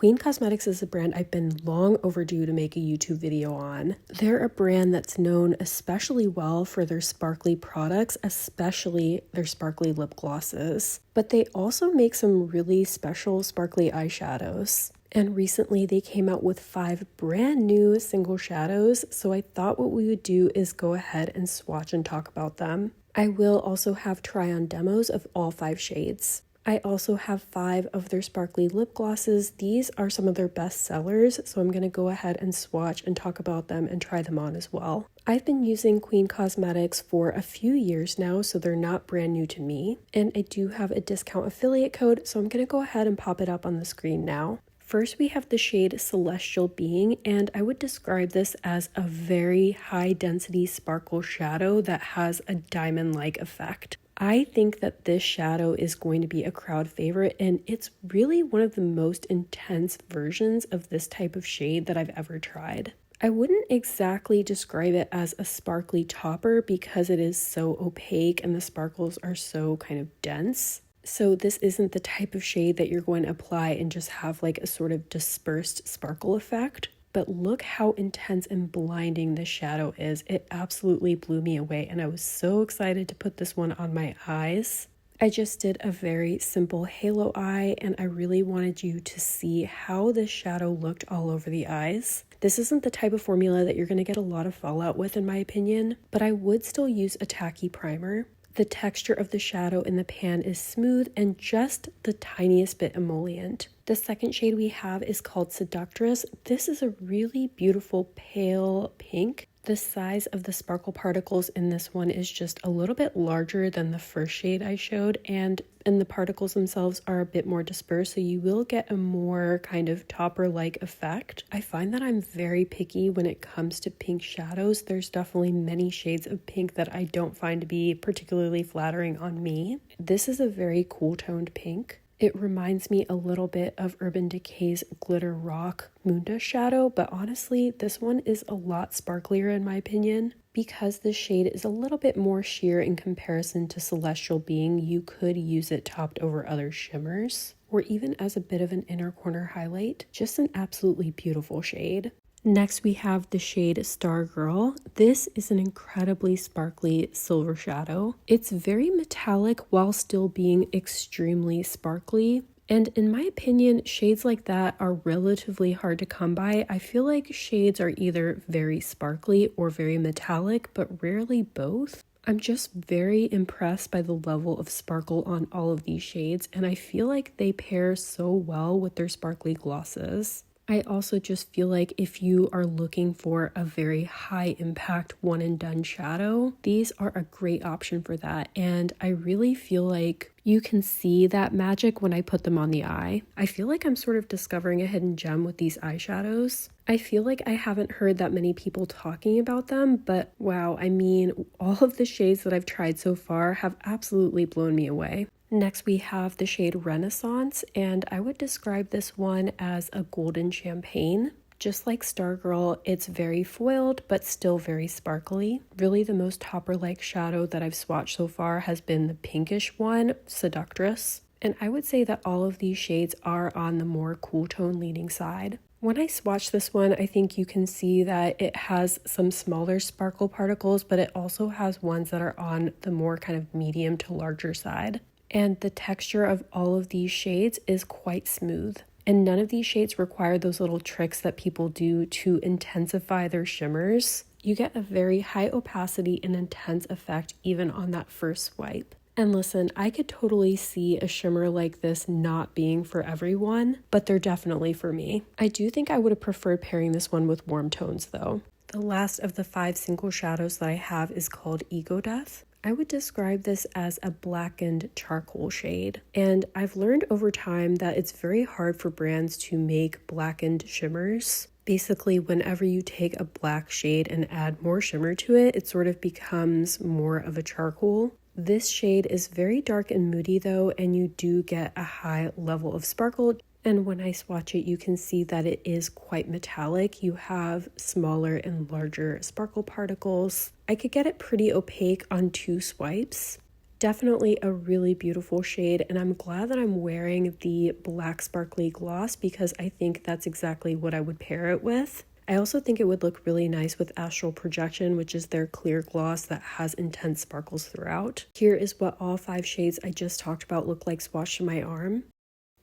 Queen Cosmetics is a brand I've been long overdue to make a YouTube video on. They're a brand that's known especially well for their sparkly products, especially their sparkly lip glosses. But they also make some really special sparkly eyeshadows. And recently they came out with 5 brand new single shadows, so I thought what we would do is go ahead and swatch and talk about them. I will also have try-on demos of all 5 shades. I also have 5 of their sparkly lip glosses. These are some of their best sellers, so I'm going to go ahead and swatch and talk about them and try them on as well. I've been using Queen Cosmetics for a few years now, so they're not brand new to me. And I do have a discount affiliate code, so I'm going to go ahead and pop it up on the screen now. First, we have the shade Celestial Being, and I would describe this as a very high density sparkle shadow that has a diamond-like effect. I think that this shadow is going to be a crowd favorite, and it's really one of the most intense versions of this type of shade that I've ever tried. I wouldn't exactly describe it as a sparkly topper because it is so opaque and the sparkles are so kind of dense. So this isn't the type of shade that you're going to apply and just have like a sort of dispersed sparkle effect. But look how intense and blinding this shadow is. It absolutely blew me away, and I was so excited to put this one on my eyes. I just did a very simple halo eye, and I really wanted you to see how this shadow looked all over the eyes. This isn't the type of formula that you're going to get a lot of fallout with, in my opinion, but I would still use a tacky primer. The texture of the shadow in the pan is smooth and just the tiniest bit emollient. The second shade we have is called Seductress. This is a really beautiful pale pink. The size of the sparkle particles in this one is just a little bit larger than the first shade I showed, and the particles themselves are a bit more dispersed, so you will get a more kind of topper-like effect. I find that I'm very picky when it comes to pink shadows. There's definitely many shades of pink that I don't find to be particularly flattering on me. This is a very cool-toned pink. It reminds me a little bit of Urban Decay's Glitter Rock Moondust shadow, but honestly, this one is a lot sparklier in my opinion. Because this shade is a little bit more sheer in comparison to Celestial Being, you could use it topped over other shimmers, or even as a bit of an inner corner highlight. Just an absolutely beautiful shade. Next, we have the shade Stargirl. This is an incredibly sparkly silver shadow. It's very metallic while still being extremely sparkly. And in my opinion, shades like that are relatively hard to come by. I feel like shades are either very sparkly or very metallic, but rarely both. I'm just very impressed by the level of sparkle on all of these shades, and I feel like they pair so well with their sparkly glosses. I also just feel like if you are looking for a very high impact one and done shadow, these are a great option for that. And I really feel like you can see that magic when I put them on the eye. I feel like I'm sort of discovering a hidden gem with these eyeshadows. I feel like I haven't heard that many people talking about them, but wow, I mean, all of the shades that I've tried so far have absolutely blown me away. Next, we have the shade Renaissance, and I would describe this one as a golden champagne. Just like Stargirl, it's very foiled, but still very sparkly. Really, the most topper-like shadow that I've swatched so far has been the pinkish one, Seductress. And I would say that all of these shades are on the more cool tone leaning side. When I swatch this one, I think you can see that it has some smaller sparkle particles, but it also has ones that are on the more kind of medium to larger side. And the texture of all of these shades is quite smooth. And none of these shades require those little tricks that people do to intensify their shimmers. You get a very high opacity and intense effect even on that first swipe. And listen, I could totally see a shimmer like this not being for everyone, but they're definitely for me. I do think I would have preferred pairing this one with warm tones though. The last of the 5 single shadows that I have is called Ego Death. I would describe this as a blackened charcoal shade, and I've learned over time that it's very hard for brands to make blackened shimmers. Basically, whenever you take a black shade and add more shimmer to it, it sort of becomes more of a charcoal. This shade is very dark and moody though, and you do get a high level of sparkle. And when I swatch it, you can see that it is quite metallic. You have smaller and larger sparkle particles. I could get it pretty opaque on 2 swipes. Definitely a really beautiful shade, and I'm glad that I'm wearing the black sparkly gloss because I think that's exactly what I would pair it with. I also think it would look really nice with Astral Projection, which is their clear gloss that has intense sparkles throughout. Here is what all 5 shades I just talked about look like swatched on my arm.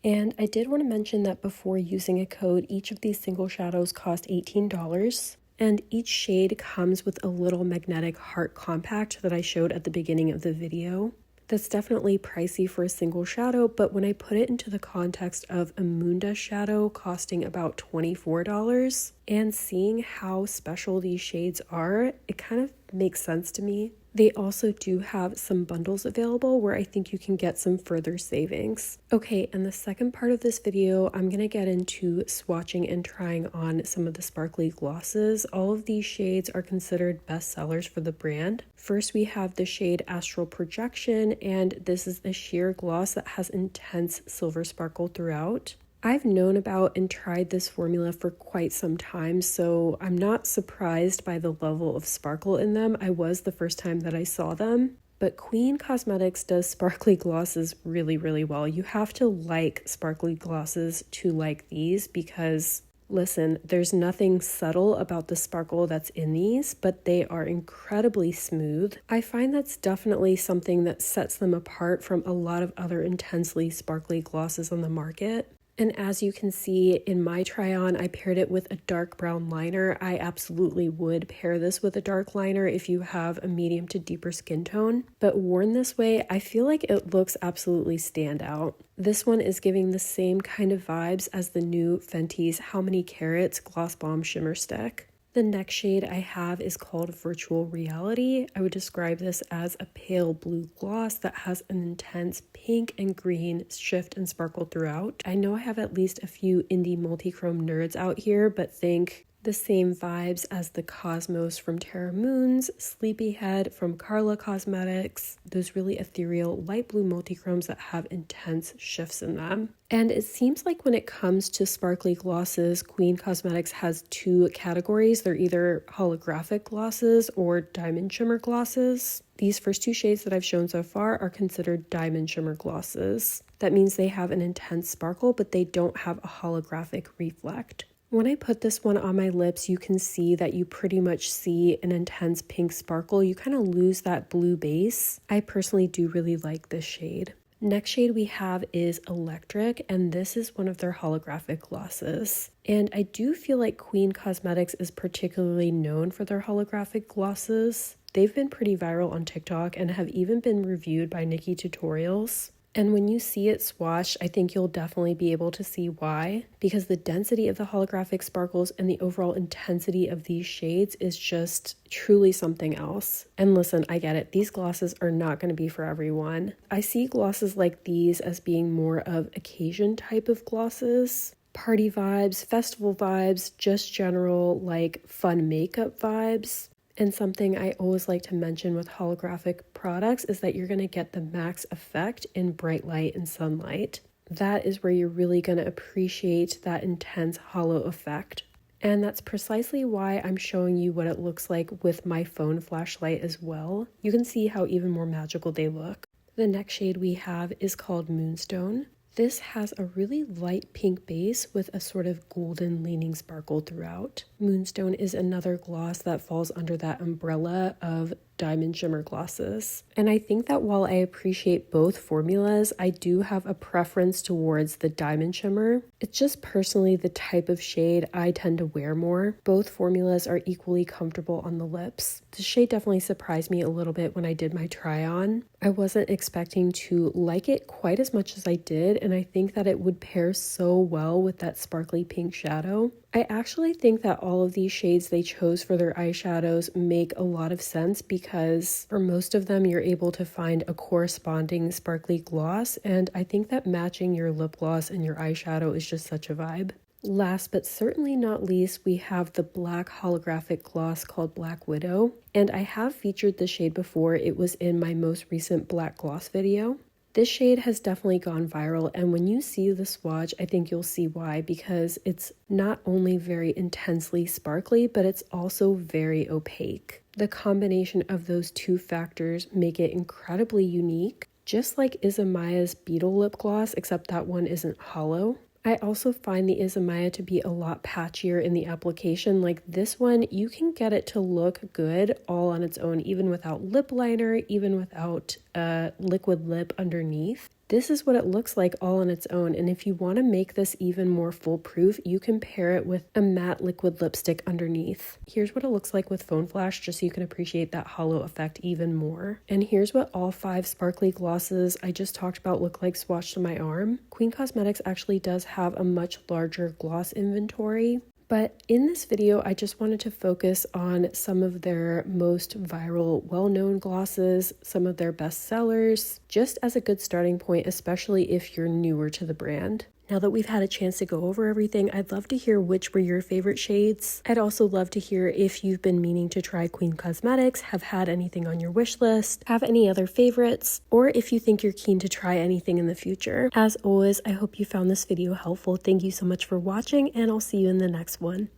And I did want to mention that before using a code, each of these single shadows cost $18. And each shade comes with a little magnetic heart compact that I showed at the beginning of the video. That's definitely pricey for a single shadow, but when I put it into the context of a moondust shadow costing about $24 and seeing how special these shades are, it kind of makes sense to me. They also do have some bundles available where I think you can get some further savings. Okay, and the second part of this video, I'm going to get into swatching and trying on some of the sparkly glosses. All of these shades are considered best sellers for the brand. First, we have the shade Astral Projection, and this is a sheer gloss that has intense silver sparkle throughout. I've known about and tried this formula for quite some time, so I'm not surprised by the level of sparkle in them. I was the first time that I saw them. But Queen Cosmetics does sparkly glosses really, really well. You have to like sparkly glosses to like these because, listen, there's nothing subtle about the sparkle that's in these, but they are incredibly smooth. I find that's definitely something that sets them apart from a lot of other intensely sparkly glosses on the market. And as you can see in my try on, I paired it with a dark brown liner. I absolutely would pair this with a dark liner if you have a medium to deeper skin tone. But worn this way, I feel like it looks absolutely standout. This one is giving the same kind of vibes as the new Fenty's How Many Carats Gloss Bomb Shimmer Stick. The next shade I have is called Virtual Reality. I would describe this as a pale blue gloss that has an intense pink and green shift and sparkle throughout. I know I have at least a few indie multi-chrome nerds out here, but think the same vibes as the Cosmos from Terra Moons, Sleepyhead from Carla Cosmetics, those really ethereal light blue multichromes that have intense shifts in them. And it seems like when it comes to sparkly glosses, Queen Cosmetics has 2 categories. They're either holographic glosses or diamond shimmer glosses. These first 2 shades that I've shown so far are considered diamond shimmer glosses. That means they have an intense sparkle, but they don't have a holographic reflect. When I put this one on my lips, you can see that you pretty much see an intense pink sparkle. You kind of lose that blue base. I personally do really like this shade. Next shade we have is Electric, and this is one of their holographic glosses. And I do feel like Queen Cosmetics is particularly known for their holographic glosses. They've been pretty viral on TikTok and have even been reviewed by Nikki Tutorials. And when you see it swatched, I think you'll definitely be able to see why, because the density of the holographic sparkles and the overall intensity of these shades is just truly something else. And listen, I get it. These glosses are not going to be for everyone. I see glosses like these as being more of occasion type of glosses. Party vibes, festival vibes, just general like fun makeup vibes. And something I always like to mention with holographic products is that you're going to get the max effect in bright light and sunlight. That is where you're really going to appreciate that intense holo effect. And that's precisely why I'm showing you what it looks like with my phone flashlight as well. You can see how even more magical they look. The next shade we have is called Moonstone. This has a really light pink base with a sort of golden leaning sparkle throughout. Moonstone is another gloss that falls under that umbrella of diamond shimmer glosses. And I think that while I appreciate both formulas, I do have a preference towards the diamond shimmer. It's just personally the type of shade I tend to wear more. Both formulas are equally comfortable on the lips. The shade definitely surprised me a little bit when I did my try on. I wasn't expecting to like it quite as much as I did, and I think that it would pair so well with that sparkly pink shadow. I actually think that all of these shades they chose for their eyeshadows make a lot of sense because for most of them you're able to find a corresponding sparkly gloss, and I think that matching your lip gloss and your eyeshadow is just such a vibe. Last but certainly not least, we have the black holographic gloss called Black Widow, and I have featured this shade before. It was in my most recent black gloss video. This shade has definitely gone viral, and when you see the swatch, I think you'll see why, because it's not only very intensely sparkly, but it's also very opaque. The combination of those two factors make it incredibly unique, just like Isamaya's Beetle lip gloss, except that one isn't hollow. I also find the Isamaya to be a lot patchier in the application. Like this one, you can get it to look good all on its own, even without lip liner, even without a liquid lip underneath. This is what it looks like all on its own, and if you want to make this even more foolproof, you can pair it with a matte liquid lipstick underneath. Here's what it looks like with Phone Flash, just so you can appreciate that hollow effect even more. And here's what all 5 sparkly glosses I just talked about look like swatched on my arm. Queen Cosmetics actually does have a much larger gloss inventory, but in this video, I just wanted to focus on some of their most viral, well-known glosses, some of their best sellers, just as a good starting point, especially if you're newer to the brand. Now that we've had a chance to go over everything, I'd love to hear which were your favorite shades. I'd also love to hear if you've been meaning to try Queen Cosmetics, have had anything on your wish list, have any other favorites, or if you think you're keen to try anything in the future. As always, I hope you found this video helpful. Thank you so much for watching, and I'll see you in the next one.